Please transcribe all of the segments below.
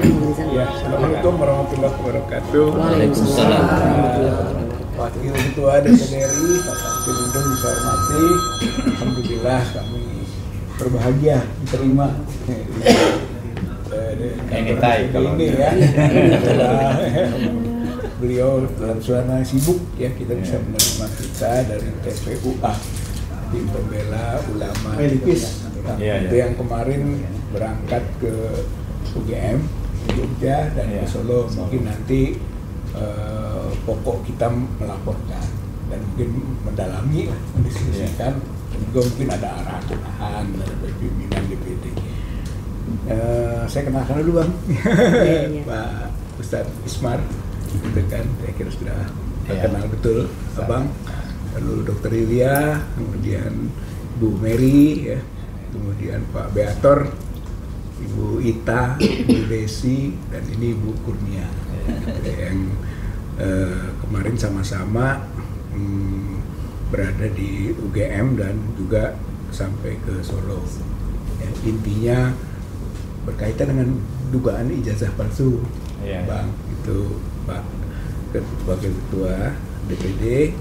Ya, Assalamualaikum warahmatullahi wabarakatuh. Waalaikumsalam. Wakil Ketua DPD RI, Pak Samsul Lindung bisa hormati. Alhamdulillah kami berbahagia diterima ini ya. Beliau dalam suasana sibuk ya, kita bisa menerima kita dari TPUA, tim pembela ulama Lipis. Itu yang kemarin berangkat ke UGM Jogja dan ke Solo. Mungkin nanti pokok kita melaporkan dan mungkin mendalami lah, mendiskusikan, dan juga mungkin ada arahan dari pimpinan DPD. Saya kenalkan dulu Bang, Pak Ustadz Ismar, gitu kan, saya kira sudah kenal betul Abang. Lalu Dr. Ilya, kemudian Bu Mary, ya, kemudian Pak Beator, Ibu Ita, Ibu Desi, dan ini Ibu Kurnia, yang kemarin sama-sama berada di UGM dan juga sampai ke Solo. Ya, intinya berkaitan dengan dugaan ijazah palsu, Bang. Itu Pak Wakil Ketua DPD,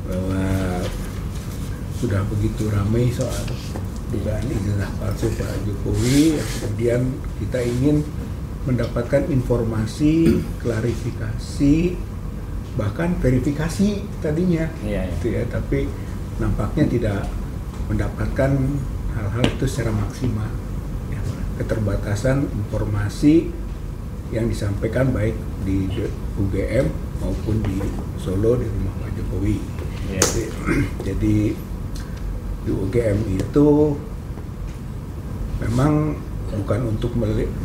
bahwa sudah begitu ramai soal dugaan ijazah palsu Pak Jokowi, kemudian kita ingin mendapatkan informasi, klarifikasi, bahkan verifikasi tadinya, gitu ya, tapi nampaknya tidak mendapatkan hal-hal itu secara maksimal. Ya, keterbatasan informasi yang disampaikan baik di UGM maupun di Solo di rumah Pak Jokowi. Jadi di UGM itu memang bukan untuk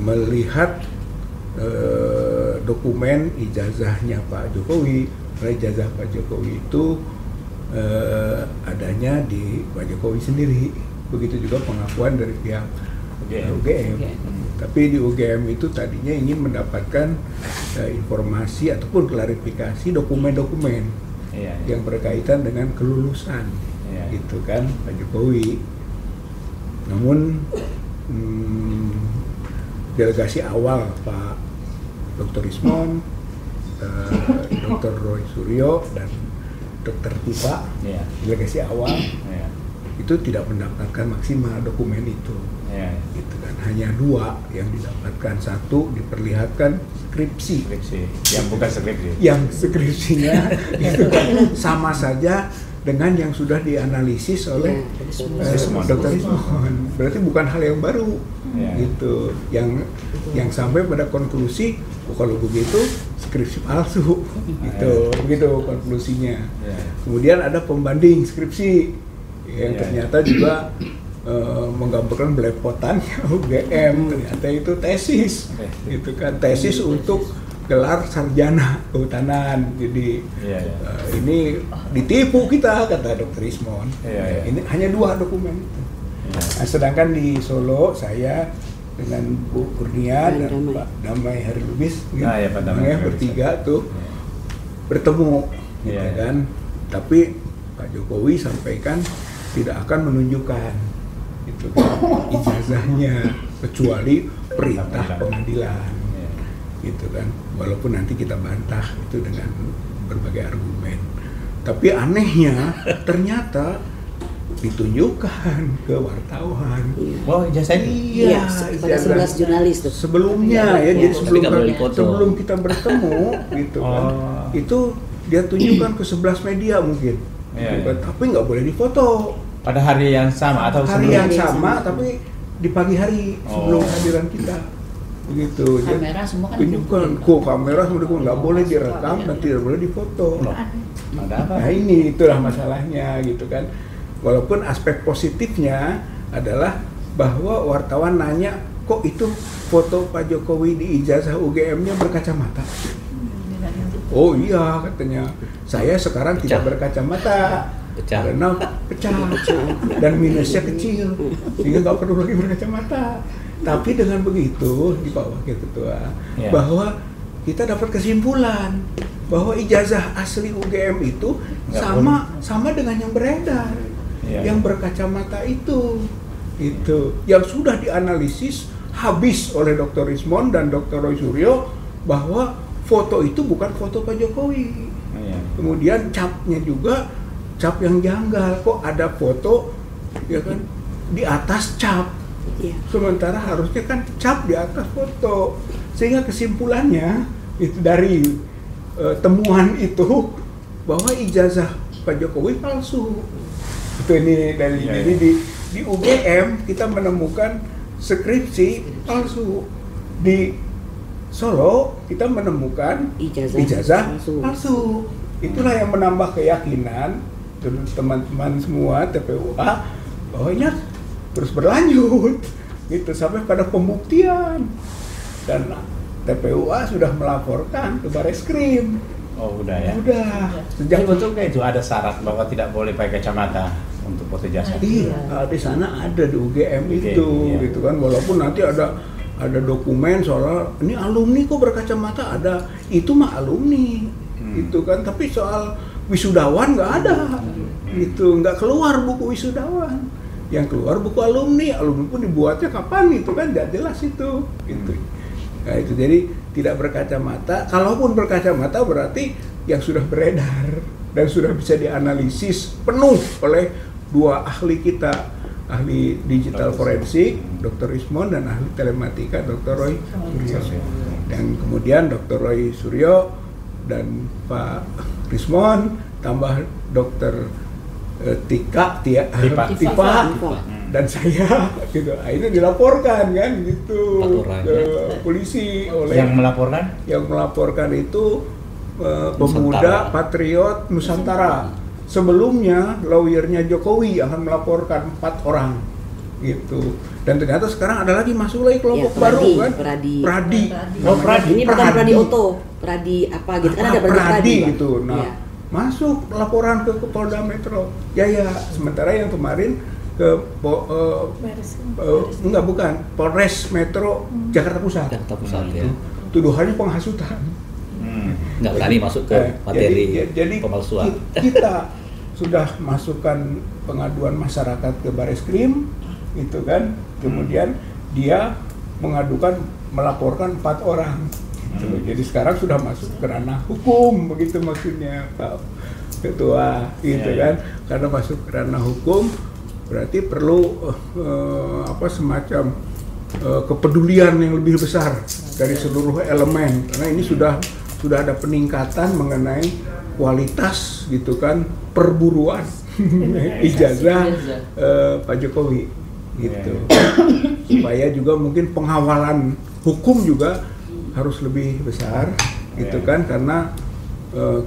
melihat dokumen ijazahnya Pak Jokowi. Karena ijazah Pak Jokowi itu adanya di Pak Jokowi sendiri. Begitu juga pengakuan dari pihak UGM. Tapi di UGM itu tadinya ingin mendapatkan informasi ataupun klarifikasi dokumen-dokumen yang berkaitan dengan kelulusan, gitu kan, Pak Jokowi. Namun delegasi awal Pak Dr. Ismon, Dr. Roy Suryo, dan Dr. Tipa, delegasi awal itu tidak mendapatkan maksimal dokumen itu, gitu kan. Hanya 2 yang didapatkan. 1 diperlihatkan skripsi, yang bukan skripsi, yang skripsinya itu kan sama saja dengan yang sudah dianalisis oleh Dr. Ismon. Berarti bukan hal yang baru, gitu. Yang sampai pada konklusi, kalau begitu skripsi palsu, gitu. Begitu konklusinya. Kemudian ada pembanding skripsi yang ternyata juga menggambarkan belepotannya UGM, ternyata itu tesis, gitu kan, tesis untuk gelar sarjana kehutanan. Jadi ini ditipu kita, kata Dr. Ismon. Ini hanya 2 dokumen itu. Nah, sedangkan di Solo saya dengan Bu Kurnia dan Pak Damai Hari Lubis, bertiga tuh bertemu, gitu kan. Tapi Pak Jokowi sampaikan tidak akan menunjukkan itu kan ijazahnya kecuali perintah pengadilan, gitu kan. Walaupun nanti kita bantah itu dengan berbagai argumen. Tapi anehnya ternyata ditunjukkan ke wartawan. Oh, ijazahnya? Iya, pada 11 jurnalis tuh. Sebelumnya jadi sebelum kita bertemu, gitu kan. Itu dia tunjukkan ke 11 media mungkin. Tapi nggak boleh difoto. Pada hari yang sama atau hari yang sama, tapi di pagi hari sebelum kehadiran kita, begitu. Kamera semua kan tunjukkan, kamera semua nggak boleh direkam dan tidak boleh difoto. Ada apa? Nah ini itulah masalahnya, gitu kan. Walaupun aspek positifnya adalah bahwa wartawan nanya, kok itu foto Pak Jokowi di ijazah UGM-nya berkacamata? Oh iya, katanya, saya sekarang tidak berkacamata karena pecah dan minusnya kecil, sehingga nggak perlu lagi berkacamata. Tapi dengan begitu di Pak Wakil Ketua, bahwa kita dapat kesimpulan bahwa ijazah asli UGM itu sama dengan yang beredar, yang berkacamata itu yang sudah dianalisis habis oleh Dr. Rismond dan Dr. Roy Suryo bahwa foto itu bukan foto Pak Jokowi. Kemudian capnya juga cap yang janggal, kok ada foto ya kan di atas cap. Sementara harusnya kan cap di atas foto. Sehingga kesimpulannya itu dari temuan itu bahwa ijazah Pak Jokowi palsu. Itu ini dari jadi di UGM kita menemukan skripsi palsu. Di Solo kita menemukan ijazah palsu. Itulah yang menambah keyakinan teman-teman semua TPUA bahwa ini terus berlanjut gitu sampai pada pembuktian, dan TPUA sudah melaporkan ke Bareskrim. Oh udah ya? Udah. Sejak betul itu ada syarat bahwa tidak boleh pakai kacamata untuk foto ijazah. Iya, di sana ada di UGM itu, gitu kan. Walaupun nanti ada dokumen soal ini alumni kok berkacamata, ada itu mah alumni, gitu kan. Tapi soal wisudawan nggak ada, gitu, nggak keluar buku wisudawan. Yang keluar buku alumni pun dibuatnya kapan itu kan nggak jelas itu, gitu. Nah itu jadi tidak berkacamata. Kalaupun berkacamata berarti yang sudah beredar dan sudah bisa dianalisis penuh oleh dua ahli kita, ahli digital forensik Dr. Rismond dan ahli telematika Dr. Roy Suryo. Dan kemudian Dr. Roy Suryo dan Pak Rismond tambah Dr. Tipa dan saya gitu. Itu dilaporkan kan gitu ke polisi oleh yang melaporkan itu pemuda patriot Nusantara. Sebelumnya lawyernya Jokowi akan melaporkan 4 orang gitu. Dan ternyata sekarang ada lagi masuk lagi kelompok baru kan. Pradi. Ini bukan Pradi Oto, Pradi apa gitu kan, ada Pradi gitu. Nah, masuk laporan ke Polda Metro Jaya. Sementara yang kemarin ke Polres Metro Jakarta Pusat. Ya. Tuduhannya penghasutan. Nggak berani masuk ke materi jadi pemalsuan. Kita sudah masukkan pengaduan masyarakat ke Bareskrim, itu kan. Kemudian dia melaporkan 4 orang. Jadi sekarang sudah masuk ke ranah hukum, begitu maksudnya Pak Ketua, gitu kan. Karena masuk ke ranah hukum, berarti perlu semacam kepedulian yang lebih besar dari seluruh elemen. Karena ini sudah ada peningkatan mengenai kualitas, gitu kan, perburuan ijazah Pak Jokowi, gitu. Supaya juga mungkin pengawalan hukum juga harus lebih besar, gitu kan, karena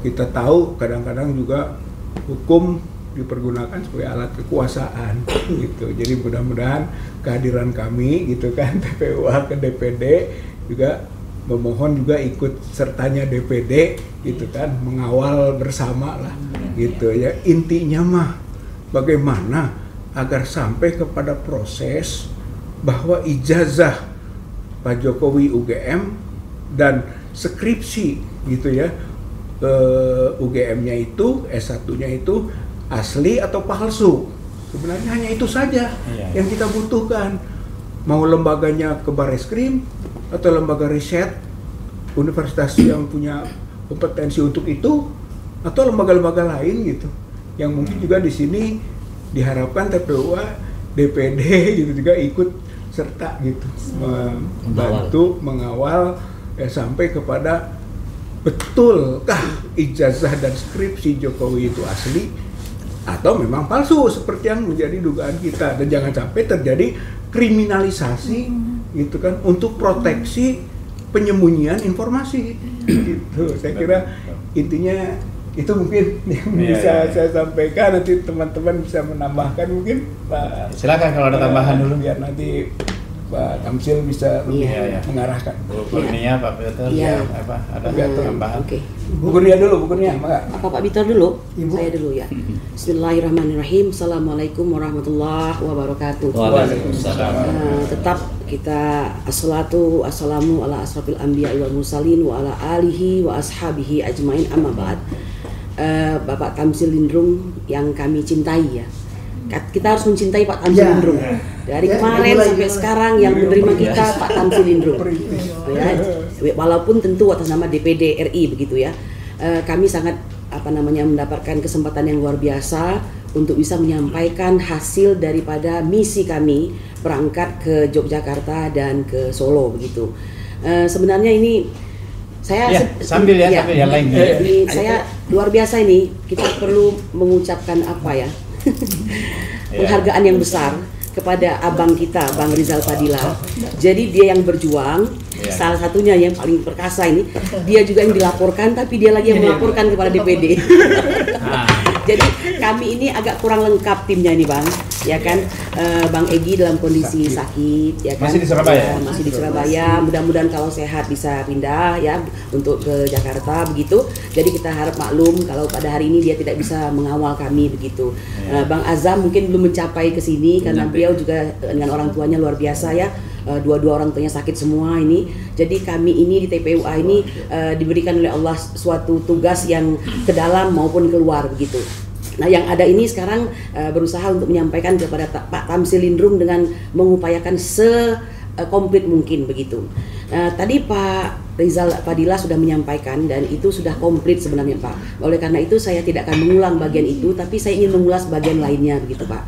kita tahu kadang-kadang juga hukum dipergunakan sebagai alat kekuasaan, gitu. Jadi mudah-mudahan kehadiran kami, gitu kan, TPUA ke DPD juga memohon juga ikut sertanya DPD, gitu kan, mengawal bersama lah, gitu ya. Intinya mah bagaimana agar sampai kepada proses bahwa ijazah Pak Jokowi UGM dan skripsi, gitu ya, UGM-nya itu, S1-nya itu asli atau palsu. Sebenarnya hanya itu saja yang kita butuhkan. Mau lembaganya ke Bareskrim atau lembaga riset universitas yang punya kompetensi untuk itu, atau lembaga-lembaga lain, gitu, yang mungkin juga di sini diharapkan TPUA, DPD gitu juga ikut serta, gitu, membantu mengawal sampai kepada betulkah ijazah dan skripsi Jokowi itu asli atau memang palsu seperti yang menjadi dugaan kita. Dan jangan sampai terjadi kriminalisasi, gitu kan, untuk proteksi penyembunyian informasi, gitu. Saya kira intinya itu mungkin yang bisa saya sampaikan. Nanti teman-teman bisa menambahkan mungkin, Pak. Silakan kalau ada tambahan dulu. Biar nanti Pak Tamsil bisa lebih mengarahkan. Bukunya Pak Peter, ada tambahan? Oke. Bukunya dulu, Pak. Apa Pak Peter dulu? Ibu. Saya dulu ya. Bismillahirrahmanirrahim. Assalamualaikum warahmatullahi wabarakatuh. Waalaikumsalam. Tetap kita assalamu ala asrafil anbiya wal mursalin wa ala alihi wa ashabihi ajmain, amma ba'd. Bapak Tamsil Lindrung yang kami cintai ya. Kita harus mencintai Pak Tamsil Lindrung. Dari kemarin sampai sekarang yang menerima kita Pak Tamsil Lindrung. Ya, walaupun tentu atas nama DPD RI begitu ya. Kami sangat mendapatkan kesempatan yang luar biasa untuk bisa menyampaikan hasil daripada misi kami berangkat ke Yogyakarta dan ke Solo begitu. Sebenarnya ini saya sambil yang lain. Saya luar biasa ini, kita perlu mengucapkan apa ya? Penghargaan yang besar kepada abang kita, Bang Rizal Fadila. Jadi dia yang berjuang, salah satunya yang paling perkasa ini, dia juga yang dilaporkan, tapi dia lagi yang melaporkan kepada DPD. Jadi kami ini agak kurang lengkap timnya ini Bang, ya kan? Bang Egy dalam kondisi sakit, ya kan? Masih di Surabaya. Masih di Surabaya. Mudah-mudahan kalau sehat bisa pindah ya untuk ke Jakarta begitu. Jadi kita harap maklum kalau pada hari ini dia tidak bisa mengawal kami begitu. Bang Azam mungkin belum mencapai ke sini karena beliau juga dengan orang tuanya luar biasa ya. Dua-dua orang tuanya sakit semua ini. Jadi kami ini di TPUA ini diberikan oleh Allah suatu tugas yang ke dalam maupun keluar begitu. Nah yang ada ini sekarang berusaha untuk menyampaikan kepada Pak Tamsil Lindrung dengan mengupayakan sekomplit mungkin begitu. Tadi Pak Rizal Fadila sudah menyampaikan dan itu sudah komplit sebenarnya Pak. Oleh karena itu saya tidak akan mengulang bagian itu, tapi saya ingin mengulas bagian lainnya begitu Pak.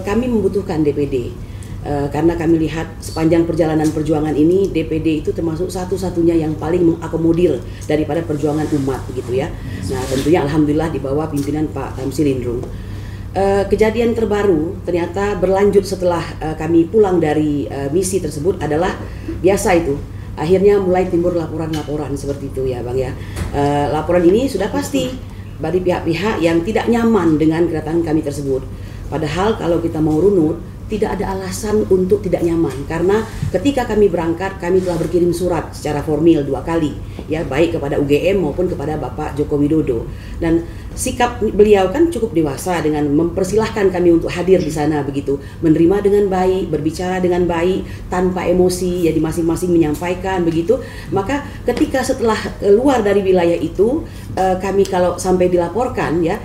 Kami membutuhkan DPD. Karena kami lihat sepanjang perjalanan perjuangan ini DPD itu termasuk satu-satunya yang paling mengakomodir daripada perjuangan umat begitu ya. Nah tentunya alhamdulillah di bawah pimpinan Pak Tamsil Lindrung. Kejadian terbaru ternyata berlanjut setelah kami pulang dari misi tersebut adalah biasa itu. Akhirnya mulai timbul laporan-laporan seperti itu ya Bang ya. Laporan ini sudah pasti dari pihak-pihak yang tidak nyaman dengan kedatangan kami tersebut. Padahal kalau kita mau runut tidak ada alasan untuk tidak nyaman karena ketika kami berangkat kami telah berkirim surat secara formal 2 kali ya baik kepada UGM maupun kepada Bapak Joko Widodo dan sikap beliau kan cukup dewasa dengan mempersilahkan kami untuk hadir di sana begitu, menerima dengan baik, berbicara dengan baik tanpa emosi, jadi masing-masing menyampaikan begitu. Maka ketika setelah keluar dari wilayah itu kami kalau sampai dilaporkan ya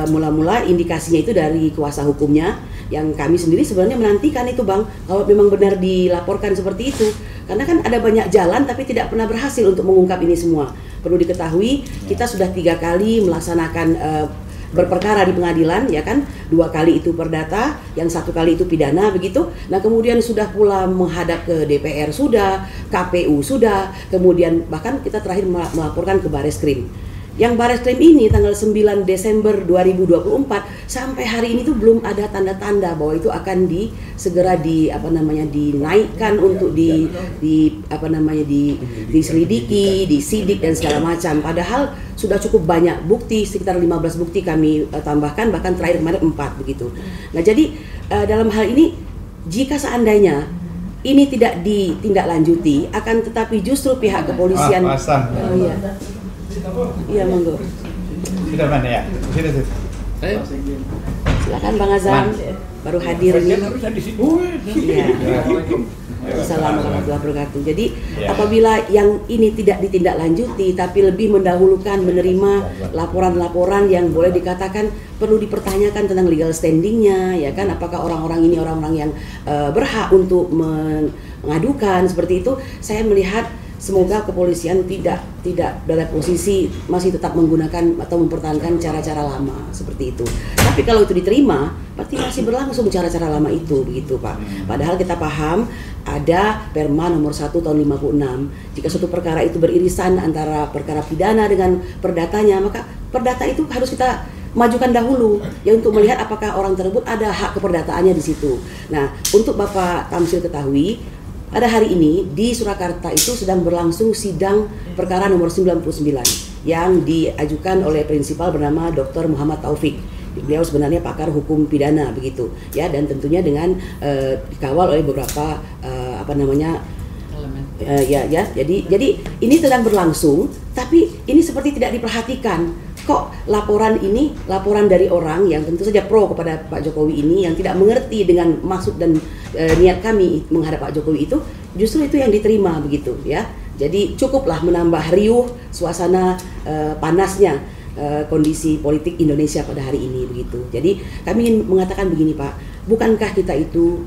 mula-mula indikasinya itu dari kuasa hukumnya yang kami sendiri sebenarnya menantikan itu Bang kalau memang benar dilaporkan seperti itu karena kan ada banyak jalan tapi tidak pernah berhasil untuk mengungkap ini semua. Perlu diketahui kita sudah 3 kali melaksanakan berperkara di pengadilan ya kan, 2 kali itu perdata, yang 1 kali itu pidana begitu. Nah kemudian sudah pula menghadap ke DPR sudah, KPU sudah, kemudian bahkan kita terakhir melaporkan ke Bareskrim. Yang Bareskrim ini tanggal 9 Desember 2024 sampai hari ini tuh belum ada tanda-tanda bahwa itu akan segera dinaikkan untuk diselidiki, disidik dan segala macam. Padahal sudah cukup banyak bukti, sekitar 15 bukti kami tambahkan, bahkan terakhir kemarin 4 begitu. Nah jadi dalam hal ini jika seandainya ini tidak ditindaklanjuti, akan tetapi justru pihak kepolisian iya monggo. Sudah mana ya? Sudah. Silakan Bang Azam, baru hadir ini. Iya. Assalamualaikum warahmatullahi wabarakatuh. Jadi apabila yang ini tidak ditindaklanjuti tapi lebih mendahulukan menerima laporan-laporan yang boleh dikatakan perlu dipertanyakan tentang legal standingnya, ya kan? Apakah orang-orang ini orang-orang yang berhak untuk mengadukan seperti itu? Saya melihat semoga kepolisian tidak dalam posisi masih tetap menggunakan atau mempertahankan cara-cara lama seperti itu. Tapi kalau itu diterima, berarti masih berlangsung cara-cara lama itu, begitu Pak. Padahal kita paham ada Perma nomor 1 tahun 56. Jika suatu perkara itu beririsan antara perkara pidana dengan perdatanya, maka perdata itu harus kita majukan dahulu ya untuk melihat apakah orang tersebut ada hak keperdataannya di situ. Nah, untuk Bapak Tamsil ketahui, pada hari ini di Surakarta itu sedang berlangsung sidang perkara nomor 99 yang diajukan oleh prinsipal bernama Dr. Muhammad Taufik. Beliau sebenarnya pakar hukum pidana begitu ya, dan tentunya dengan dikawal oleh beberapa jadi ini sedang berlangsung, tapi ini seperti tidak diperhatikan. Kok laporan dari orang yang tentu saja pro kepada Pak Jokowi ini yang tidak mengerti dengan maksud dan niat kami menghadap Pak Jokowi itu, justru itu yang diterima begitu ya. Jadi cukuplah menambah riuh suasana panasnya. kondisi politik Indonesia pada hari ini begitu. Jadi kami ingin mengatakan begini Pak, bukankah kita itu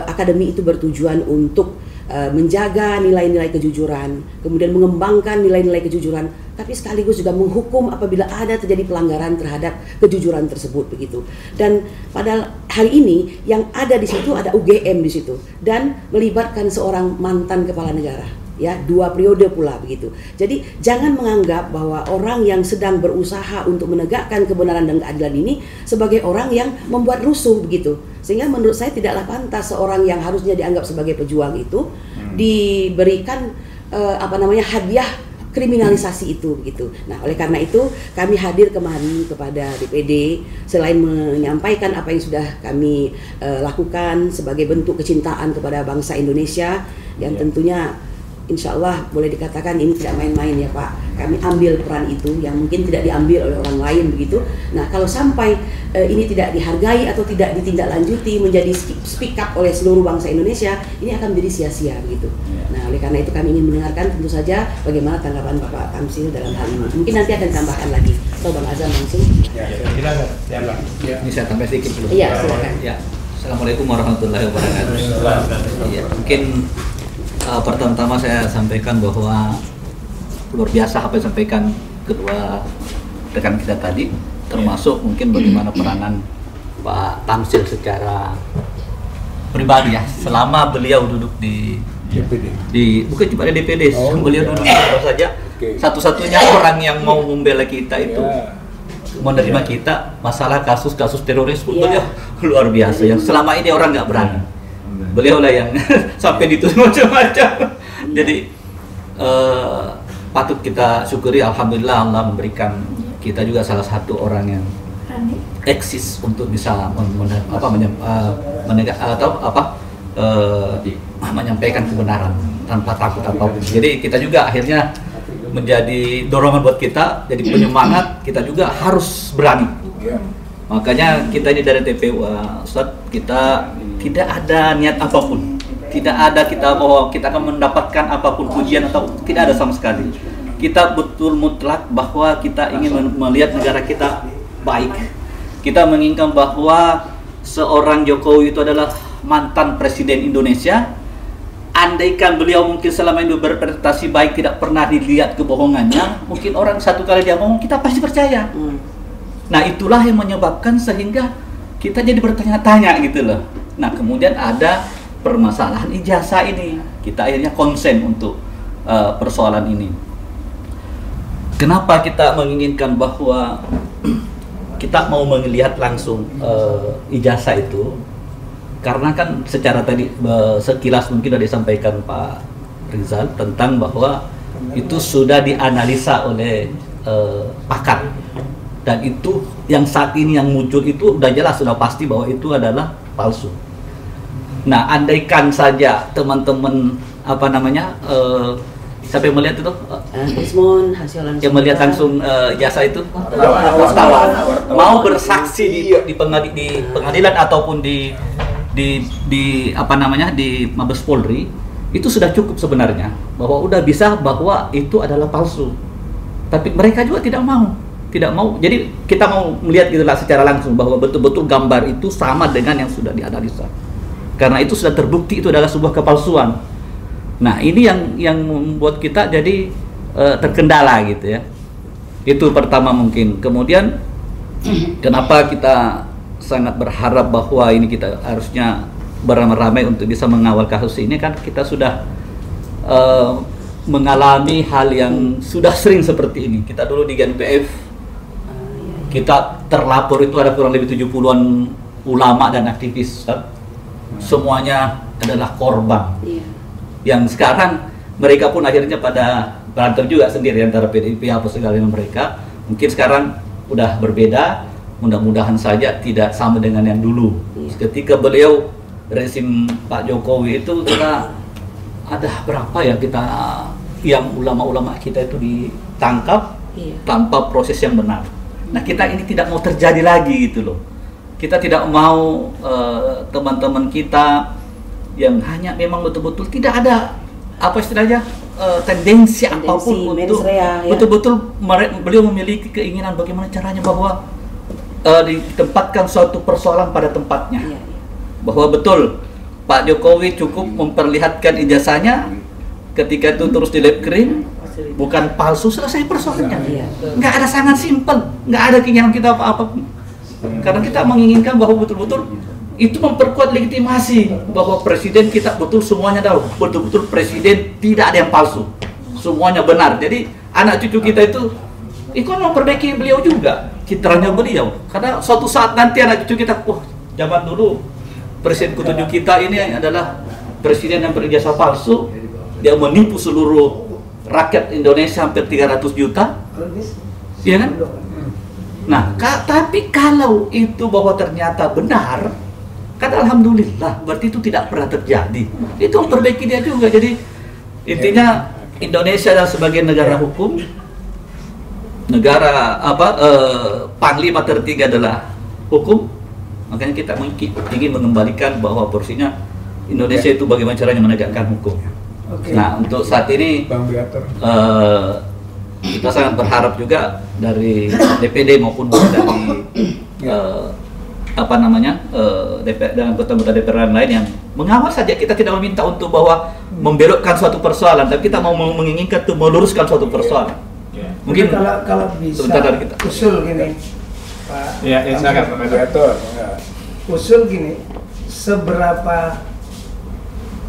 akademi itu bertujuan untuk menjaga nilai-nilai kejujuran, kemudian mengembangkan nilai-nilai kejujuran, tapi sekaligus juga menghukum apabila ada terjadi pelanggaran terhadap kejujuran tersebut begitu. Dan pada hari ini yang ada di situ ada UGM di situ dan melibatkan seorang mantan kepala negara, ya 2 periode pula begitu. Jadi jangan menganggap bahwa orang yang sedang berusaha untuk menegakkan kebenaran dan keadilan ini sebagai orang yang membuat rusuh begitu. Sehingga menurut saya tidaklah pantas seorang yang harusnya dianggap sebagai pejuang itu diberikan hadiah kriminalisasi itu begitu. Nah, oleh karena itu kami hadir kemari kepada DPD selain menyampaikan apa yang sudah kami lakukan sebagai bentuk kecintaan kepada bangsa Indonesia yang tentunya insya Allah boleh dikatakan ini tidak main-main ya Pak. Kami ambil peran itu yang mungkin tidak diambil oleh orang lain begitu. Nah kalau sampai ini tidak dihargai atau tidak ditindaklanjuti menjadi speak up oleh seluruh bangsa Indonesia, ini akan menjadi sia-sia begitu. Nah oleh karena itu kami ingin mendengarkan tentu saja bagaimana tanggapan Bapak Tamsil dalam hal ini. Mungkin nanti akan tambahkan lagi. So Bang Azam langsung. Ini saya tambah sedikit dulu. Iya silakan. Ya. Assalamualaikum warahmatullahi wabarakatuh. Ya, mungkin pertama-tama saya sampaikan bahwa luar biasa apa yang disampaikan kedua rekan kita tadi, termasuk mungkin bagaimana peranan Pak Tamsil secara pribadi ya, selama beliau duduk di bukan cuma di DPD, beliau duduk di saja satu-satunya orang yang mau membela kita itu menerima kita masalah kasus-kasus teroris beliau luar biasa yang selama ini orang nggak berani. Beliau lah yang sampai dituduh macam-macam. Jadi patut kita syukuri, alhamdulillah Allah memberikan kita juga salah satu orang yang eksis untuk bisa menyampaikan kebenaran tanpa takut apapun. Jadi kita juga akhirnya menjadi dorongan buat kita, jadi penyemangat kita juga harus berani. Makanya kita ini dari TPU Ustaz, kita tidak ada niat apapun, tidak ada kita bahwa kita akan mendapatkan apapun pujian atau tidak ada sama sekali. Kita betul mutlak bahwa kita ingin melihat negara kita baik. Kita menginginkan bahwa seorang Jokowi itu adalah mantan presiden Indonesia. Andaikan beliau mungkin selama ini berprestasi baik, tidak pernah dilihat kebohongannya, mungkin orang satu kali dia ngomong kita pasti percaya. Nah itulah yang menyebabkan sehingga kita jadi bertanya-tanya gitu loh. Nah kemudian ada permasalahan ijazah ini, kita akhirnya konsen untuk persoalan ini. Kenapa kita menginginkan bahwa kita mau melihat langsung ijazah itu? Karena kan secara tadi sekilas mungkin sudah disampaikan Pak Rizal tentang bahwa itu sudah dianalisa oleh pakar. Dan itu yang saat ini yang muncul itu udah jelas, sudah pasti bahwa itu adalah palsu. Nah, andaikan saja teman-teman siapa yang melihat itu? Yang melihat langsung jasa itu wartawan mau bersaksi di pengadilan ataupun di Mabes Polri, itu sudah cukup sebenarnya bahwa udah bisa bahwa itu adalah palsu. Tapi mereka juga tidak mau. Jadi kita mau melihat gitulah secara langsung bahwa betul-betul gambar itu sama dengan yang sudah dianalisa. Karena itu sudah terbukti itu adalah sebuah kepalsuan. Nah, ini yang membuat kita jadi terkendala gitu ya. Itu pertama mungkin. Kemudian kenapa kita sangat berharap bahwa ini kita harusnya beramai-ramai untuk bisa mengawal kasus ini, kan kita sudah mengalami hal yang sudah sering seperti ini. Kita dulu di GNPF kita terlapor itu ada kurang lebih 70-an ulama dan aktivis, semuanya adalah korban. Yang sekarang mereka pun akhirnya pada berantem juga sendiri antara PDIP apa segala mereka. Mungkin sekarang udah berbeda, mudah-mudahan saja tidak sama dengan yang dulu. Ketika beliau rezim Pak Jokowi itu kita ada berapa ya kita yang ulama-ulama kita itu ditangkap tanpa proses yang benar. Nah kita ini tidak mau terjadi lagi gitu loh. Kita tidak mau teman-teman kita yang hanya memang betul-betul tidak ada apa istilahnya tendensi apapun untuk mensrea, ya. betul-betul beliau memiliki keinginan bagaimana caranya bahwa ditempatkan suatu persoalan pada tempatnya. Iya, iya. Bahwa betul Pak Jokowi cukup memperlihatkan ijazahnya, ketika itu terus di lab cream, bukan palsu, selesai persoalannya. Iya. Nggak ada, sangat simpel, nggak ada keinginan kita apa-apa. Karena kita menginginkan bahwa betul-betul itu memperkuat legitimasi bahwa presiden kita betul semuanya tahu, betul-betul presiden tidak ada yang palsu, semuanya benar. Jadi anak cucu kita itu kan memperbaiki beliau juga, citranya beliau. Karena suatu saat nanti anak cucu kita, wah zaman dulu presiden ketujuh kita ini adalah presiden yang berijazah palsu, dia menipu seluruh rakyat Indonesia hampir 300 juta, iya kan? Nah, tapi kalau itu bahwa ternyata benar, kan alhamdulillah, berarti itu tidak pernah terjadi. Itu memperbaiki dia juga. Jadi intinya Indonesia adalah sebagai negara hukum, negara panglima tertinggi adalah hukum. Makanya kita ingin mengembalikan bahwa porsinya Indonesia itu bagaimana caranya menegakkan hukum. Nah, untuk saat ini kita sangat berharap juga dari DPD maupun dari DPR dan anggota DPR lain yang mengawal saja. Kita tidak meminta untuk bahwa membelokkan suatu persoalan, tapi kita mau menginginkan untuk meluruskan suatu persoalan. Mungkin kalau bisa dari kita usul gini, Pak. Usul gini, seberapa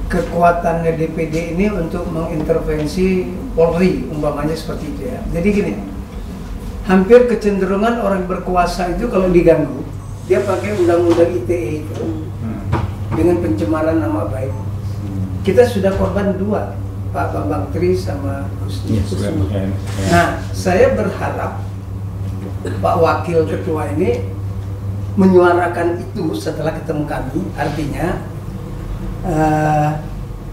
kekuatannya DPD ini untuk mengintervensi Polri, umpamanya seperti itu ya. Jadi gini, hampir kecenderungan orang berkuasa itu kalau diganggu, dia pakai undang-undang ITE itu dengan pencemaran nama baik. Kita sudah korban 2, Pak Bambang Tri sama Gus Kusuma. Nah, saya berharap Pak Wakil Ketua ini menyuarakan itu setelah ketemu kami. Artinya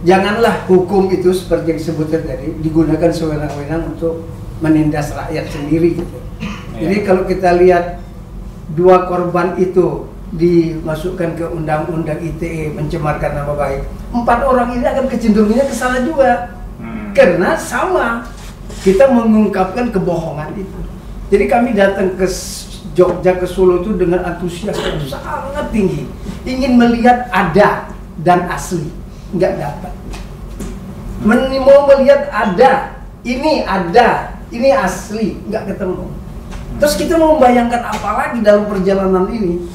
janganlah hukum itu seperti yang disebutkan tadi digunakan sewenang-wenang untuk menindas rakyat sendiri gitu. Jadi kalau kita lihat 2 korban itu dimasukkan ke undang-undang ITE mencemarkan nama baik, 4 orang ini akan kecenderungannya ke sana juga. Karena sama, kita mengungkapkan kebohongan itu. Jadi kami datang ke Jogja, ke Solo itu dengan antusias yang sangat tinggi, ingin melihat ada dan asli, nggak dapat. Mau melihat ada, ini asli, nggak ketemu. Terus kita mau membayangkan apa lagi dalam perjalanan ini?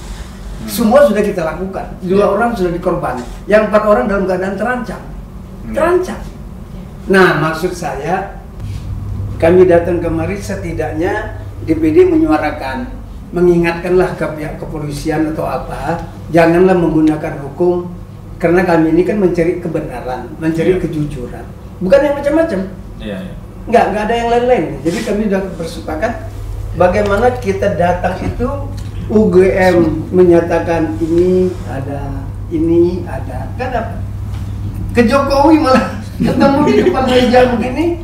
Semua sudah kita lakukan. 2 orang sudah dikorban, yang 4 orang dalam keadaan terancam. Nah, maksud saya, kami datang kemari setidaknya DPD menyuarakan, mengingatkanlah ke pihak kepolisian atau apa, janganlah menggunakan hukum. Karena kami ini kan mencari kebenaran, mencari kejujuran, bukan yang macam-macam. Nggak ada yang lain-lain. Jadi kami sudah bersepakat bagaimana kita datang itu UGM menyatakan ini ada, kan apa? Ke Jokowi malah ketemu di depan meja begini,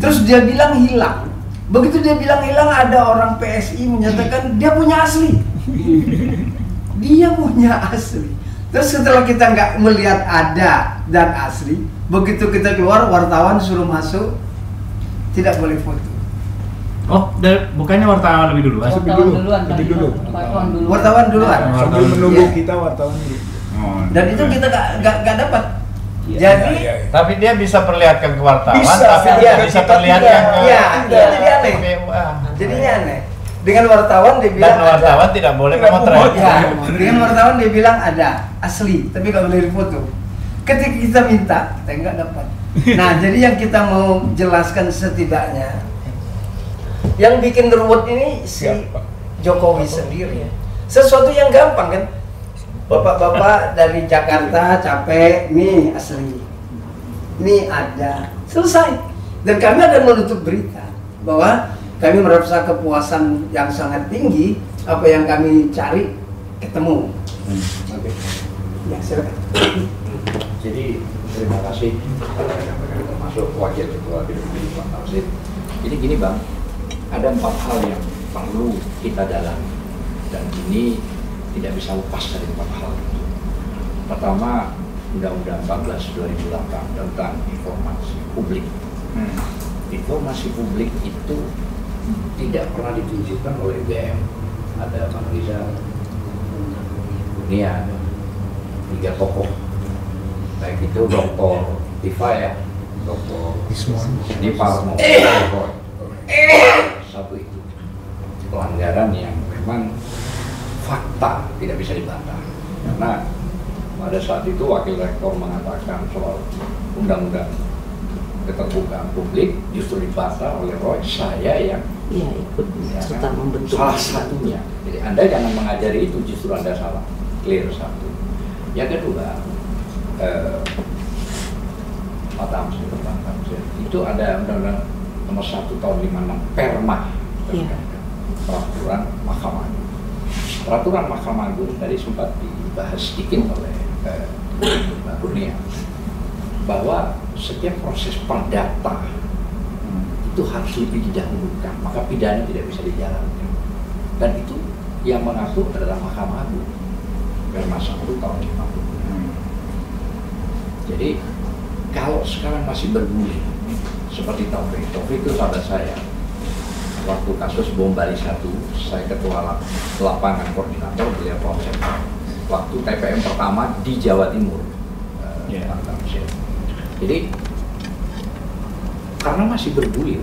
terus dia bilang hilang. Begitu dia bilang hilang, ada orang PSI menyatakan dia punya asli. Dia punya asli. Terus setelah kita nggak melihat ada dan asli, begitu kita keluar, wartawan suruh masuk, tidak boleh foto. Oh, bukannya wartawan lebih dulu? Wartawan duluan. Sambil menunggu kita wartawan dulu. Dan itu kita nggak dapat. Jadi, tapi dia bisa perlihatkan ke wartawan, bisa, tapi tidak bisa perlihatkan ke. jadi aneh. Jadinya aneh. Dengan wartawan dia bilang dan wartawan tidak boleh memotret. Ya, dengan wartawan dia bilang ada asli, tapi kalau dari foto. Ketika kita minta, kita nggak dapat. Nah, jadi yang kita mau jelaskan setidaknya, yang bikin ruwet ini si Jokowi sendiri. Sesuatu yang gampang kan? Bapak-bapak dari Jakarta capek, nih asli, ini ada, selesai. Dan kami akan menutup berita bahwa kami merasa kepuasan yang sangat tinggi, apa yang kami cari ketemu. Ya, silakan. Jadi terima kasih termasuk Wakil Ketua DPD Bang Tauhid. Jadi gini Bang, ada 4 hal yang perlu kita dalami dan ini tidak bisa lepas dari 4 hal. Pertama, Undang-Undang 14 2008 tentang informasi publik. Informasi publik itu tidak pernah ditunjukkan oleh UGM. Ada Bang Rizal, Nia, 3 tokoh, baik itu Dr. Tifa ya, Dr. Niparmo, satu itu pelanggaran yang memang fakta tidak bisa dibantah, karena pada saat itu Wakil Rektor mengatakan soal undang-undang keterbukaan publik justru dibantah oleh Roy, saya yang ikut serta membentuk salah satunya. Jadi Anda jangan mengajari itu, justru Anda salah. Clear satu. Yang kedua, Pak Tamsil, itu ada undang-undang nomor 1 tahun 56 Perma, peraturan Mahkamah Agung. Peraturan Mahkamah Agung tadi sempat dibahas sedikit oleh Mbak Kurnia, bahwa setiap proses perdata itu harus lebih didahulukan, maka pidana tidak bisa dijalankan. Dan itu yang mengatur adalah Mahkamah Agung, Perma 1 tahun 56. Jadi kalau sekarang masih bergulir seperti Taufik itu sahabat saya. Waktu kasus bom Bali 1, saya ketua lapangan koordinator, beliau konsep. Waktu TPM pertama di Jawa Timur, jadi karena masih bergulir,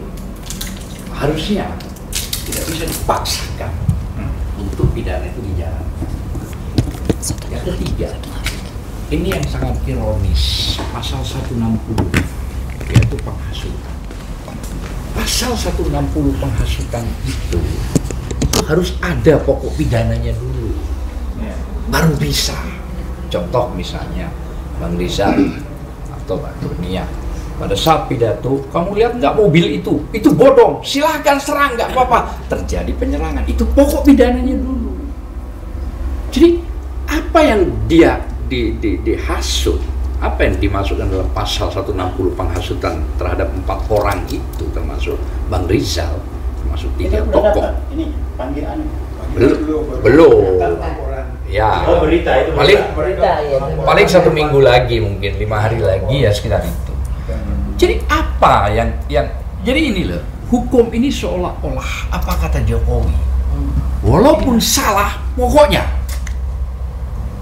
harusnya tidak bisa dipaksakan untuk pidana itu dijalankan. Yang ketiga, ini yang sangat ironis, pasal 160 yaitu penghasutan. Pasal 160 penghasutan itu harus ada pokok pidananya dulu, baru bisa. Contoh misalnya Bang Rizal atau Mbak Kurnia, pada saat pidato, kamu lihat nggak mobil itu bodong, silahkan serang, nggak apa-apa. Terjadi penyerangan, itu pokok pidananya dulu. Jadi apa yang dia dihasut, apa yang dimasukkan dalam pasal 160 penghasutan terhadap 4 orang itu, termasuk Bang Rizal, termasuk 3 tokoh. Ini panggilan. Belum. Ya. Oh, berita itu. Paling 1 minggu lagi, mungkin 5 hari lagi ya, sekitar itu. Jadi apa yang jadi ini loh, hukum ini seolah-olah apa kata Jokowi, walaupun salah pokoknya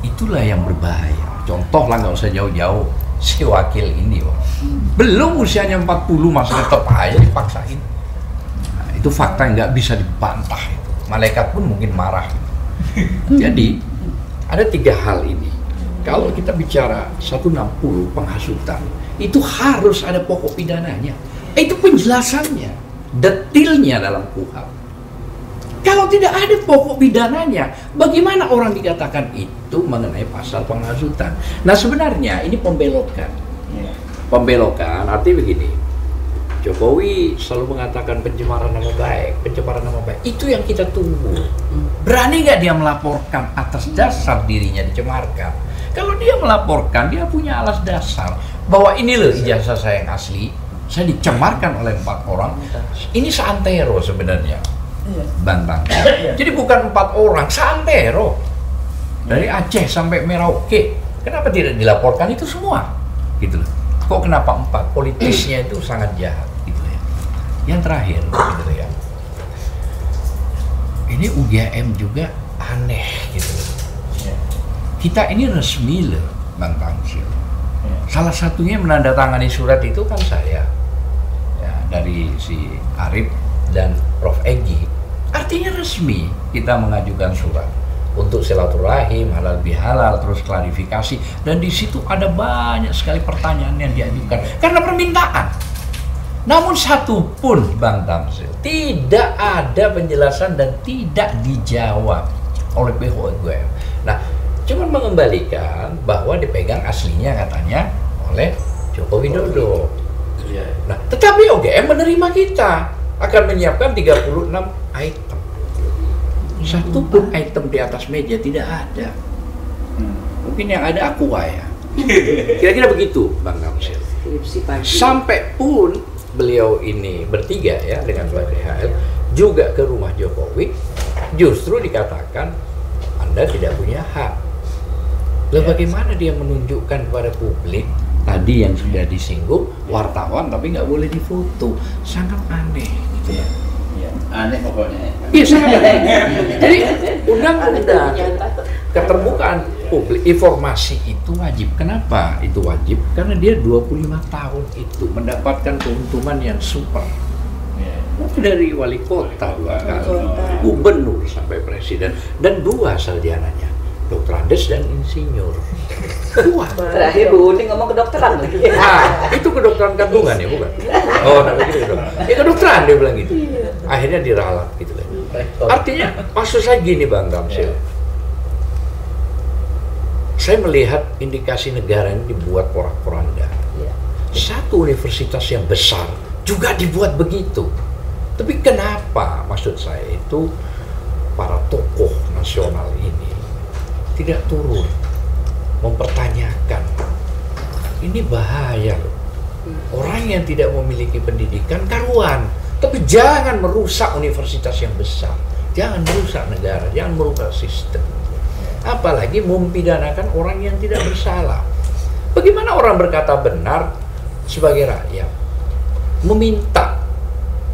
itulah yang berbahaya. Contoh lah, nggak usah jauh-jauh, si wakil ini loh, belum usianya 40 masih tetap aja dipaksain. Nah, itu fakta yang nggak bisa dibantah itu. Malaikat pun mungkin marah. Jadi ada 3 hal ini. Kalau kita bicara 160 penghasutan, itu harus ada pokok pidananya. Itu penjelasannya, detailnya dalam KUHP. Kalau tidak ada pokok pidananya, bagaimana orang dikatakan itu mengenai pasal penghasutan? Nah sebenarnya ini pembelokan. Pembelokan artinya begini, Jokowi selalu mengatakan pencemaran nama baik. Itu yang kita tunggu. Berani nggak dia melaporkan atas dasar dirinya dicemarkan? Kalau dia melaporkan, dia punya alas dasar bahwa ini loh ijazah saya yang asli, saya dicemarkan oleh 4 orang. Ini seantero sebenarnya, Bantang. Jadi bukan 4 orang, seantero dari Aceh sampai Merauke. Kenapa tidak dilaporkan itu semua? Gitu loh. Kok kenapa 4? Politisnya itu sangat jahat, gitu ya. Yang terakhir, gitu ya. Ini UGM juga aneh, gitu loh. Kita ini resmi loh, Bang Tamsil. Salah satunya menandatangani surat itu kan saya, ya, dari si Arif dan Prof. Egi. Artinya resmi kita mengajukan surat untuk silaturahim, halal bihalal, terus klarifikasi. Dan di situ ada banyak sekali pertanyaan yang diajukan karena permintaan. Namun satu pun, Bang Tamsil, tidak ada penjelasan dan tidak dijawab oleh pihak UGM. Nah, cuman mengembalikan bahwa dipegang aslinya katanya oleh Joko Widodo. Nah, tetapi UGM menerima kita akan menyiapkan 36 item. Satu pun item di atas meja tidak ada. Mungkin yang ada aqua ya. Kira-kira begitu, Bang Tamsil. Sampai pun beliau ini bertiga ya dengan Pak DHL juga ke rumah Jokowi, justru dikatakan Anda tidak punya hak. Lalu bagaimana dia menunjukkan kepada publik tadi yang sudah disinggung wartawan tapi nggak boleh difoto, sangat aneh. Gitu. Iya, aneh pokoknya. Iya, sangat aneh. Jadi undang-undang keterbukaan publik informasi itu wajib. Kenapa itu wajib? Karena dia 25 tahun itu mendapatkan keuntungan yang super. Dari wali kota 2 kali, gubernur sampai presiden, dan 2 sarjananya, Dr. Andes dan insinyur. 2. Terakhir Bu Uni ngomong kedokteran lagi. Ah, itu kedokteran kandungan ya, bukan? Oh, nah begitu dong. Ya kedokteran dia bilang gitu. Akhirnya diralat gitu lah. Artinya, maksud saya gini Bang Tamsil. Saya melihat indikasi negara ini dibuat porak-poranda. Satu universitas yang besar juga dibuat begitu. Tapi kenapa maksud saya itu para tokoh nasional ini tidak turun mempertanyakan, ini bahaya loh. Orang yang tidak memiliki pendidikan karuan, tapi jangan merusak universitas yang besar, jangan merusak negara, jangan merusak sistem, apalagi mempidanakan orang yang tidak bersalah. Bagaimana orang berkata benar sebagai rakyat, meminta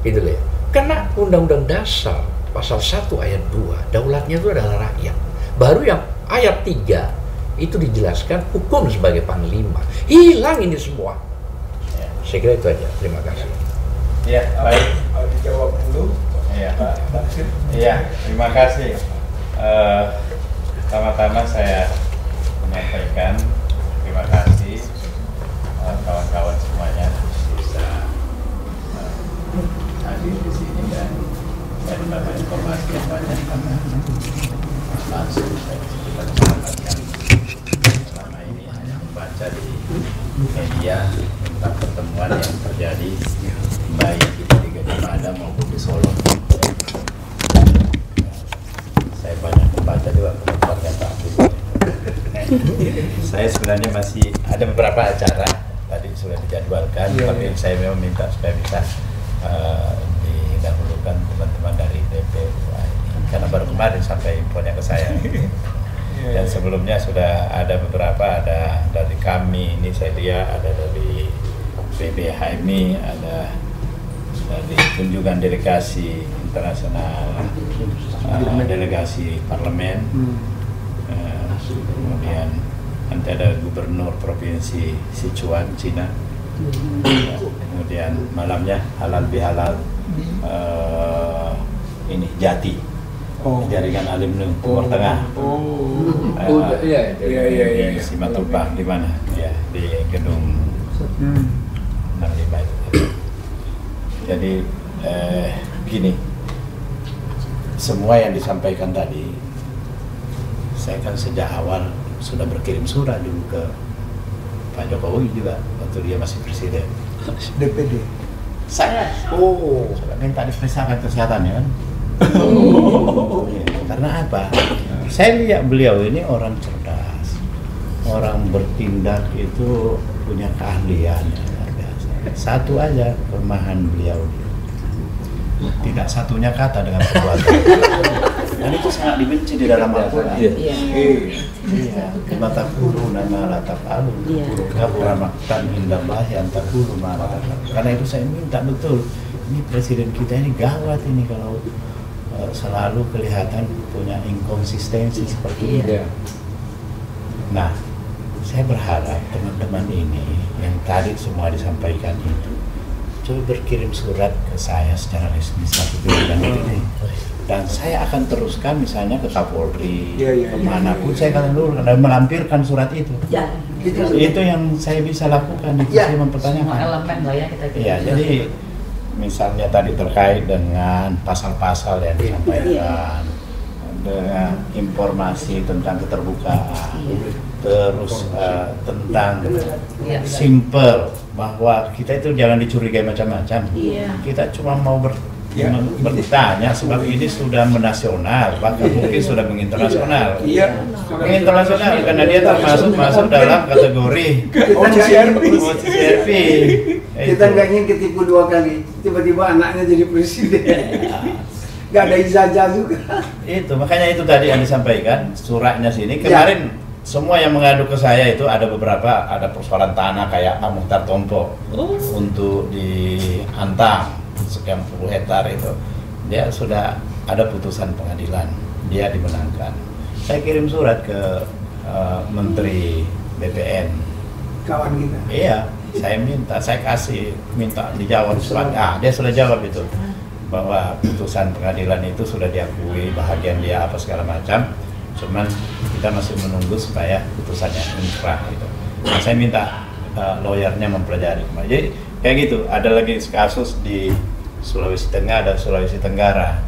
gitu loh ya. Karena Undang-Undang Dasar pasal 1 ayat 2 daulatnya itu adalah rakyat. Baru yang ayat 3 itu dijelaskan hukum sebagai panglima. Hilang ini semua. Saya kira itu aja. Terima kasih. Ya, baik. Mau dijawab dulu. Iya, Pak Tamsil. iya, terima kasih. Pertama-tama saya menyampaikan terima kasih kawan-kawan semuanya bisa hadir di sini dan saya mendapat informasi yang banyak karena langsung saya bisa mendapatkan selama ini hanya membaca di media tentang pertemuan yang terjadi baik itu di Gede Mada maupun di Solo. Saya banyak membaca juga tempatnya Pak. Saya sebenarnya masih ada beberapa acara tadi sudah dijadwalkan, tapi saya memang minta supaya bisa didahulukan teman-teman dari DPUA ini karena baru kemarin sampai infonya ke saya. Dan sebelumnya sudah ada beberapa, ada dari kami ini saya lihat, ada dari PBHMI, ada dari kunjungan delegasi internasional, delegasi parlemen, kemudian nanti ada gubernur provinsi Sichuan, Cina, kemudian malamnya halal bihalal ini Jati, jaringan alim Timur Tengah. Iya. Simatupang di mana? Ya, di gedung 65 itu. Jadi gini, semua yang disampaikan tadi, saya kan sejak awal sudah berkirim surat dulu ke Pak Jokowi juga waktu dia masih presiden. DPD. Saya sudah minta diperiksakan kesehatannya kan. Karena apa? Saya lihat beliau ini orang cerdas, orang bertindak itu punya keahlian yang luar biasa. Satu aja kelemahan beliau, tidak satunya kata dengan perbuatan. Dan itu sangat dibenci di dalam Al-Quran. Iya. Mata kuru nama latak alu, kuru kabura maktan indallahi antakuru ma latak. Karena itu saya minta betul, ini presiden kita ini gawat ini kalau selalu kelihatan punya inkonsistensi seperti ini. Nah, saya berharap teman-teman ini yang tadi semua disampaikan itu coba berkirim surat ke saya secara resmi satu bulan ini. Dan saya akan teruskan misalnya ke Kapolri, kemanapun saya akan dulu dan melampirkan surat itu. Itu yang saya bisa lakukan. Saya mempertanyakan. Semua elemen lah ya kita. Iya, jadi misalnya tadi terkait dengan pasal-pasal yang disampaikan, dengan informasi tentang keterbukaan, terus tentang simple bahwa kita itu jangan dicurigai macam-macam. Kita cuma mau bertanya sebab ini sudah menasional, bahkan mungkin sudah menginternasional. Menginternasional karena dia masuk dalam kategori OCRP. Kita nggak ingin ketipu 2 kali, tiba-tiba anaknya jadi presiden. Nggak ada ijazah juga. Itu makanya itu tadi yang disampaikan suratnya sini kemarin semua yang mengadu ke saya itu ada beberapa, ada persoalan tanah kayak Muhtar Tompo untuk di Antang sekian puluh hektar itu, dia sudah ada putusan pengadilan, dia dimenangkan. Saya kirim surat ke Menteri BPN. Kawan kita. Iya, saya minta dijawab. Dia sudah jawab itu bahwa putusan pengadilan itu sudah diakui, bahagian dia apa segala macam. Cuman kita masih menunggu supaya putusannya inkrah gitu. Nah, saya minta lawyernya mempelajari. Jadi kayak gitu. Ada lagi kasus di Sulawesi Tengah dan Sulawesi Tenggara.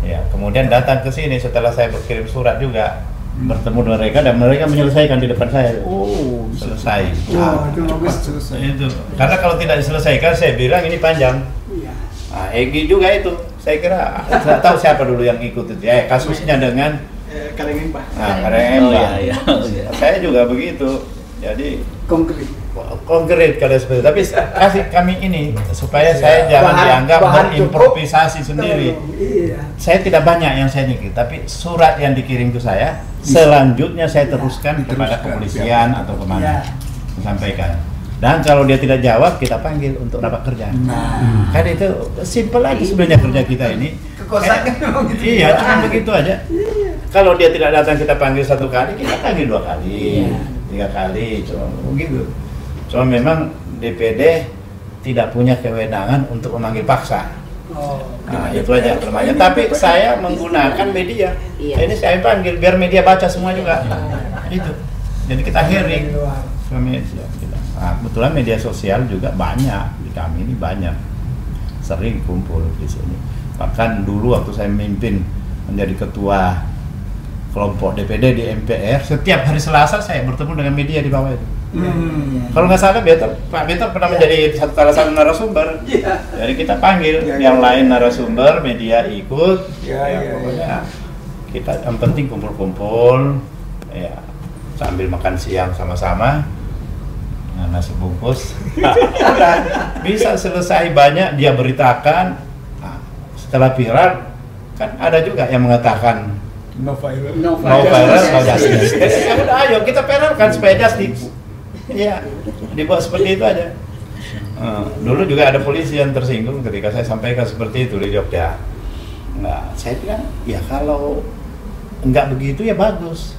Ya, kemudian datang ke sini setelah saya berkirim surat juga, bertemu dengan mereka dan mereka menyelesaikan di depan saya. Selesai. Itu bagus. Itu. Karena kalau tidak diselesaikan, saya bilang ini panjang. Nah, Egy juga itu. Saya kira saya tahu siapa dulu yang ikut itu. Ya, kasusnya dengan Kalengembah. Iya. Saya juga begitu. Jadi konkret kalau seperti itu. Tapi kasih kami ini supaya saya jangan dianggap berimprovisasi sendiri. Saya tidak banyak yang saya bikin, tapi surat yang dikirim ke saya selanjutnya saya teruskan kepada kepolisian atau kemana, sampaikan. Dan kalau dia tidak jawab, kita panggil untuk rapat kerja. Kan itu simple aja sebenarnya kerja kita ini. Iya, cuma begitu aja. Kalau dia tidak datang, kita panggil 1 kali, kita panggil 2 kali, 3 kali, cuma begitu. Cuma memang DPD tidak punya kewenangan untuk memanggil paksa. Nah, itu aja kelemahannya. Tapi saya menggunakan media. Ini saya panggil biar media baca semua juga. Itu. Jadi kita hearing. Nah, kebetulan media sosial juga banyak di kami ini, banyak sering kumpul di sini. Bahkan dulu waktu saya memimpin menjadi ketua kelompok DPD di MPR, setiap hari Selasa saya bertemu dengan media di bawah itu. Kalau nggak salah Pak Beto pernah menjadi salah satu narasumber. Jadi kita panggil yang lain narasumber, media ikut. Pokoknya kita yang penting kumpul-kumpul, ya sambil makan siang sama-sama. Nasi bungkus bisa selesai, banyak dia beritakan. Nah, setelah viral kan ada juga yang mengatakan no viral, no justice. Ya udah, ayo kita viralkan supaya justice. Iya, dibuat seperti itu aja. Dulu juga ada polisi yang tersinggung ketika saya sampaikan seperti itu di Jogja. Nah, saya bilang ya kalau enggak begitu ya bagus,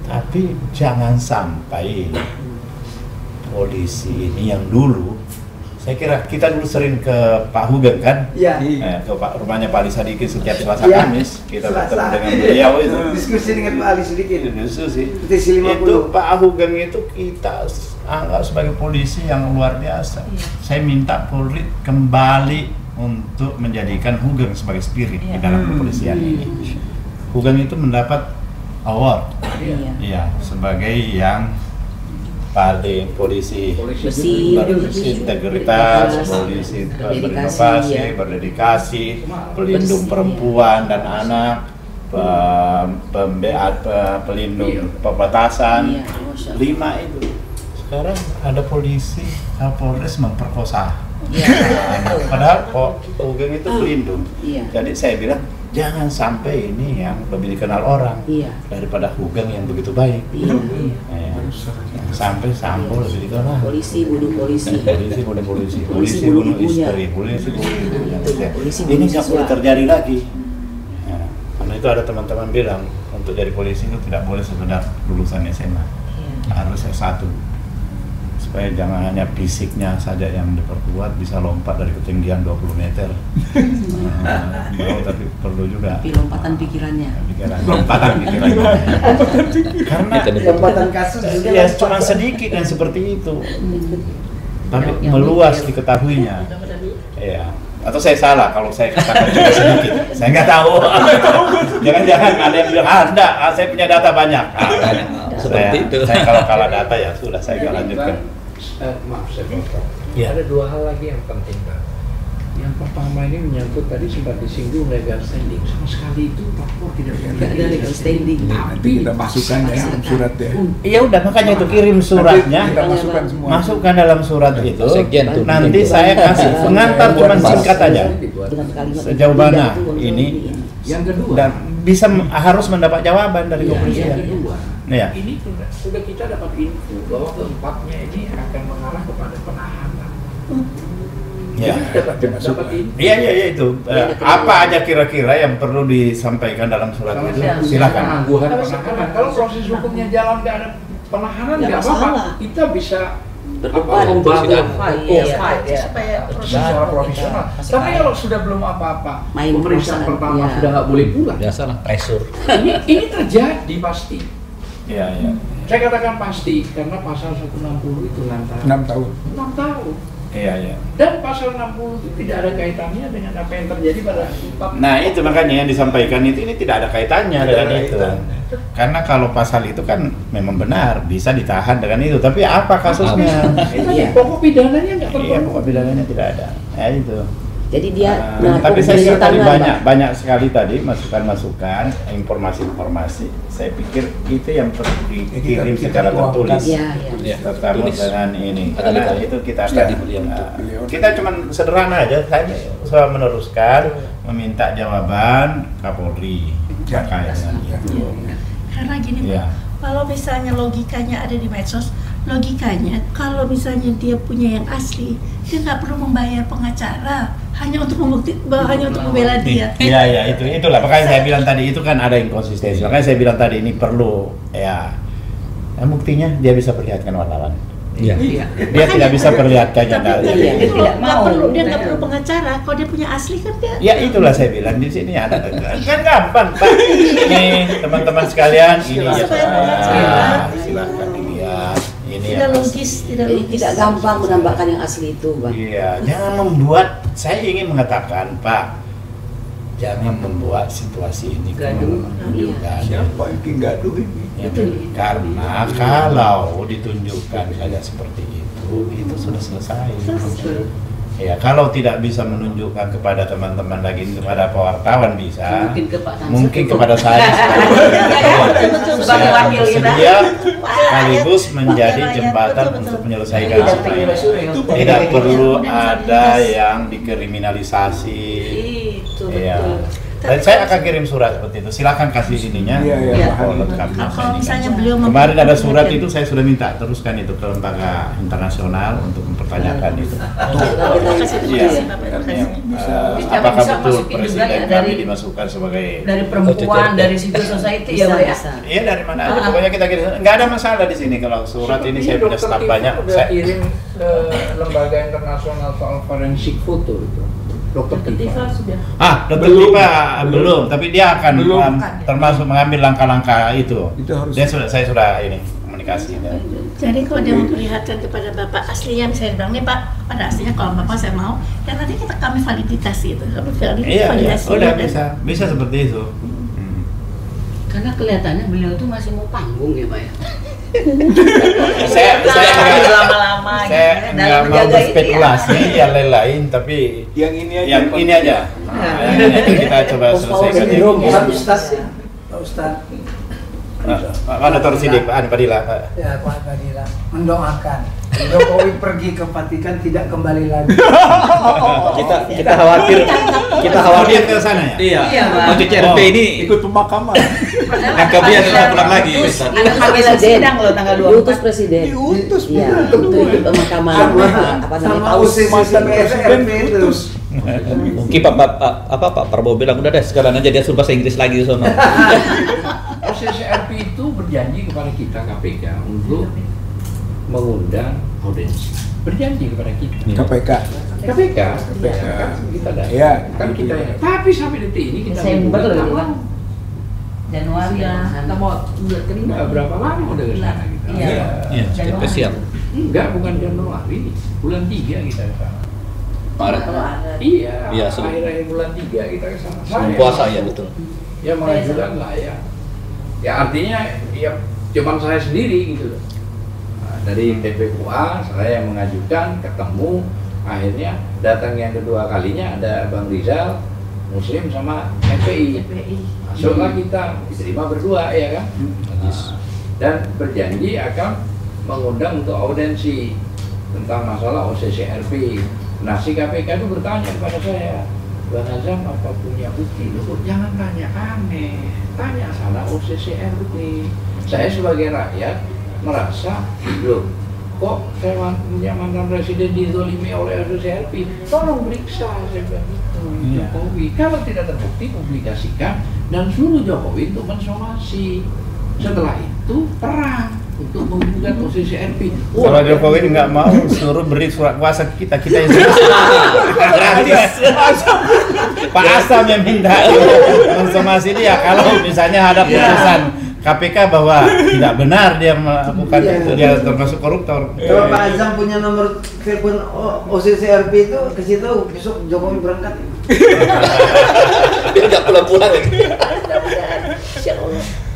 tapi jangan sampai polisi ini yang dulu, saya kira kita dulu sering ke Pak Hugeng kan, ke rumahnya Pak Ali Sadikin setiap Selasa Kamis, kita bertemu dengan beliau itu. Diskusi dengan Pak Ali Sadikin. Diskusi. Itu Pak Hugeng itu kita anggap sebagai polisi yang luar biasa. Saya minta Polri kembali untuk menjadikan Hugeng sebagai spirit di dalam kepolisian ini. Hugeng itu mendapat award, sebagai yang paling polisi berintegritas, polisi berinovasi, berdedikasi, pelindung perempuan dan anak, pelindung perbatasan. 5 itu. Sekarang ada polisi Kapolres memperkosa. Padahal Hugeng itu pelindung. Jadi saya bilang jangan sampai ini yang lebih dikenal orang daripada Hugeng yang begitu baik. Sampai Sambo lebih dikenal. Polisi bunuh polisi. Polisi bunuh polisi. Polisi bunuh istri. Polisi bunuh ibunya. Ini nggak boleh terjadi lagi. Karena itu ada teman-teman bilang untuk jadi polisi itu tidak boleh sekedar lulusan SMA, harus S1. Supaya jangan hanya fisiknya saja yang diperkuat, bisa lompat dari ketinggian 20 meter. Tapi perlu juga lompatan pikirannya. Lompatan pikirannya. Karena lompatan kasus ya cuma sedikit yang seperti itu. Tapi meluas diketahuinya. Ya. Atau saya salah kalau saya katakan cuma sedikit. Saya nggak tahu. Jangan-jangan ada yang bilang, enggak, saya punya data banyak. Seperti itu. Saya kalau kalah data ya sudah, saya nggak lanjutkan. Maaf, saya potong. Ada 2 hal lagi yang penting, Pak. Yang pertama ini menyangkut tadi sempat disinggung legal standing. Sama sekali itu Papua tidak ada legal standing. Tapi kita masukkan dalam surat ya. Ya udah, makanya itu kirim suratnya, kita masukkan semua. Masukkan dalam surat itu. Sekjen tuh. Nanti saya kasih pengantar cuma singkat aja. Sejauh mana ini yang kedua dan bisa harus mendapat jawaban dari yang kepolisian. kedua Iya. ini sudah kita dapat info bahwa keempatnya ini akan mengarah kepada penahanan. Ya. Dapat info. Iya itu. Apa aja kira-kira yang perlu disampaikan dalam surat itu? Silakan. Penangguhan penahanan. Kalau proses hukumnya jalan nggak ada penahanan nggak apa-apa. Kita bisa membangun supaya secara profesional. Tapi kalau sudah belum apa-apa, Main pemeriksaan perusahaan, pertama iya. sudah nggak boleh pulang. Biasalah pressure. Ini terjadi pasti. Iya. Saya katakan pasti karena pasal 160 itu 6 tahun. 6 tahun. Iya. Dan pasal 60 itu tidak ada kaitannya dengan apa yang terjadi pada Sumpah. Nah itu makanya yang disampaikan itu ini tidak ada kaitannya dengan itu. Karena kalau pasal itu kan memang benar bisa ditahan dengan itu, tapi apa kasusnya? Iya. Pokok pidananya nggak Iya, terpenuhi. pokok pidananya tidak ada. Ya itu. Jadi dia Tapi saya kira tadi taruhan, Bang. banyak sekali tadi masukan-masukan, informasi-informasi. Saya pikir itu yang perlu dikirim Kita secara tertulis. Iya. Terutama dengan ini. Ada Karena letter. itu kita Sudah akan dibeli untuk kita cuman sederhana aja. Saya meneruskan meminta jawaban Kapolri terkait dengan itu. Karena gini, Iya. kalau misalnya logikanya ada di medsos, logikanya kalau misalnya dia punya yang asli, dia nggak perlu membayar pengacara hanya untuk membela dia. Iya itulah makanya saya bilang tadi itu kan ada inkonsistensi. Makanya saya bilang tadi ini perlu buktinya dia bisa perlihatkan wartawan. Iya. Dia tidak bisa perlihatkan yang Tapi Iya, dia tidak nggak mau. perlu, dia nggak perlu pengacara. Kalau dia punya asli kan dia. Ya itulah saya bilang di sini ada kan gampang Pak. Nih teman-teman sekalian ini ya silahkan dilihat ini Tidak ya. logis, tidak Jadi logis. tidak gampang menambahkan yang asli itu, Bang. Iya jangan membuat saya ingin mengatakan Pak jangan membuat situasi ini gaduh. Siapa yang gaduh ini? Ya, karena kalau ditunjukkan saja seperti itu sudah selesai. Ya kalau tidak bisa menunjukkan kepada teman-teman lagi kepada wartawan bisa, mungkin kepada saya Sebagai wakil kita. bersedia sekaligus menjadi jembatan untuk menyelesaikan semua ini. Tidak perlu ada yang dikriminalisasi. Itu Iya. betul. Dan saya akan kirim surat seperti itu. Silakan kasih ininya. Iya, Oh, lengkapnya. Kalau misalnya beliau Kemarin ada surat itu saya sudah minta teruskan itu ke lembaga internasional untuk mempertanyakan itu. Terima kasih, Iya. Bapak. Terima kasih. Apakah bisa betul masukin juga presiden ya kami dari- dimasukkan sebagai dari perempuan, dari civil society ya, Pak ya. Iya dari mana aja pokoknya kita kirim. Nggak ada masalah di sini kalau surat ini saya punya staf banyak. Udah kirim ke lembaga internasional soal forensik foto itu. Dokter Tifa sudah. Dokter Tifa belum, tapi dia akan termasuk mengambil langkah-langkah itu. Itu harus. Saya sudah ini komunikasi. Jadi kalau dia memperlihatkan kepada Bapak aslinya, misalnya bilang nih Pak, pada aslinya kalau Bapak saya mau, ya nanti kami validasi itu. Iya, udah bisa seperti itu. Karena kelihatannya beliau tuh masih mau panggung ya, Pak ya. Saya lama-lama saya nggak mau berspekulasi yang lain-lain, tapi Yang ini aja. yang ini aja. Yang ini aja kita coba selesaikan. Pak Ustadz ya, Pak Ustadz. Pak Dr. Sidik, Pak Padilla. Ya Pak Badila mendoakan Jokowi pergi ke Vatikan tidak kembali lagi. Kita khawatir Dia ke sana ya? Iya, Pak. untuk CRP ini Ikut pemakaman. KKB adalah pulang lagi. Ada panggilan sidang loh tanggal 24. Diutus presiden. Diutus, Iya, betul. untuk ikut pemakaman apa namanya Sama paus. OCC Mantan presiden PSRP itu. diutus. Mungkin Pak Prabowo bilang udah deh sekarang aja dia suruh bahasa Inggris lagi di sana. OCCRP itu berjanji kepada kita KPK untuk mengundang audiensi. Berjanji kepada kita. KPK. KPK, kan kita ada. Iya. Kan kita ya. Tapi sampai detik ini kita Desember belum loh, tahu. Pak. Januari ya. Kita mau bulan kelima. Nggak berapa lama udah ke sana kita. Iya. Iya, spesial. Enggak, bukan Januari. Bulan 3 kita ke sana. Maret. Iya, Iya, sudah. akhir-akhir bulan 3 kita ke sana. Sebelum puasa ya betul. Ya mengajukan lah ya. Ya artinya ya cuman saya sendiri gitu loh. Nah, dari TPUA saya yang mengajukan, ketemu, akhirnya datang yang kedua kalinya ada Bang Rizal, Muslim sama FPI. Masuklah kita diterima berdua ya kan. Dan berjanji akan mengundang untuk audiensi tentang masalah OCCRP. Nah si KPK itu bertanya kepada saya, Bang Azam apa punya bukti? Loh, jangan tanya aneh, tanya salah OCCRP. Saya sebagai rakyat merasa, loh, kok saya punya mantan presiden dizolimi oleh asosiasi, tolong periksa, saya bilang gitu, Jokowi. Kalau tidak terbukti, publikasikan dan suruh Jokowi untuk mensomasi. Setelah itu perang untuk menggugat posisi RP. Kalau Jokowi nggak mau, suruh beri surat kuasa kita yang gratis. Pak Asam yang minta konsumasi dia. Kalau misalnya ada putusan KPK bahwa tidak benar dia melakukan itu, dia termasuk koruptor. Kalau Pak Azam punya nomor telepon OCCRP itu ke situ, besok Jokowi berangkat. Dia nggak pulang-pulang lagi.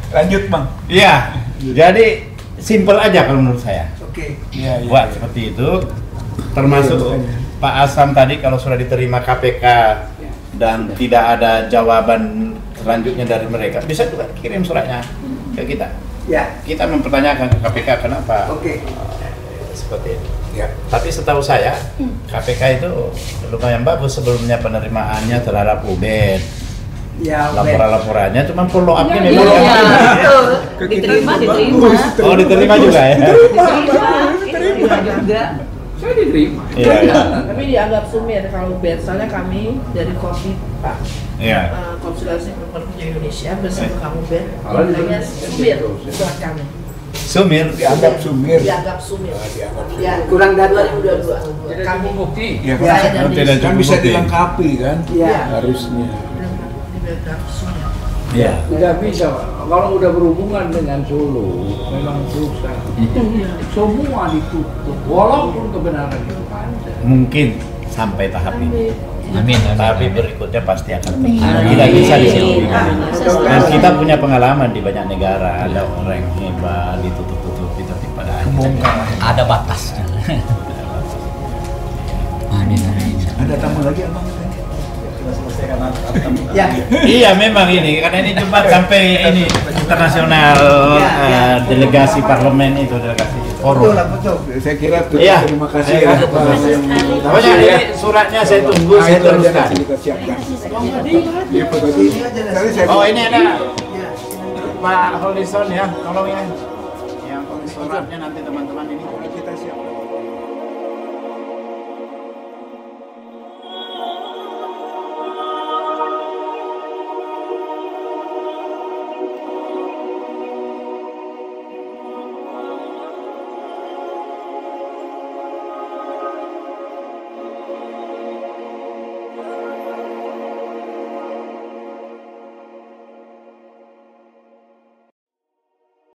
Lanjut Bang. Iya, jadi simple aja kalau menurut saya. Oke. Buat seperti itu, termasuk Pak Asam tadi kalau sudah diterima KPK dan tidak ada jawaban selanjutnya dari mereka, bisa juga kirim suratnya ke kita. Ya. Kita mempertanyakan ke KPK kenapa. Oke. Seperti itu. Ya. Tapi setahu saya KPK itu lumayan bagus sebelumnya penerimaannya terhadap Ubed. Ya, laporan-laporannya cuma follow up-nya Iya, memang. diterima. Oh, diterima juga ya. Diterima juga. Saya diterima. Iya. Tapi dianggap sumir kalau Ubed, soalnya kami dari Kopi Pak. Iya. Konsultasi Perempuan Indonesia bersama kamu Ben, hanya sumir buat kami. Sumir Dianggap sumir. Dianggap sumir. Ya, kurang data. 2022. Kami bukti. Ya, saya dan tidak kan cukup bisa bukti. dilengkapi kan? Iya. Harusnya. dianggap sumir. Iya. Tidak bisa, kalau udah berhubungan dengan Solo, memang susah. Semua ditutup, walaupun kebenaran itu ada. Mungkin sampai tahap ini. Amin. Tapi berikutnya pasti akan terjadi. Tidak bisa di sini. Dan kita punya pengalaman di banyak negara, ada orang yang hebat ditutup-tutupi tapi pada akhirnya Ada batasnya. Amin. Ada tamu lagi Abang? Ya. Iya memang ini karena ini cuma sampai ini internasional delegasi parlemen itu delegasi forum. Betul. Saya kira tuh Iya. terima kasih Iya. ya Pak. Pokoknya ini suratnya saya tunggu, Nah, saya itu aja teruskan. nanti kita siapkan. Iya, Pak Tadi. Tadi saya Oh ini ada Pak Holison ya, tolong ya. Yang suratnya nanti teman-teman ini. kita siapkan.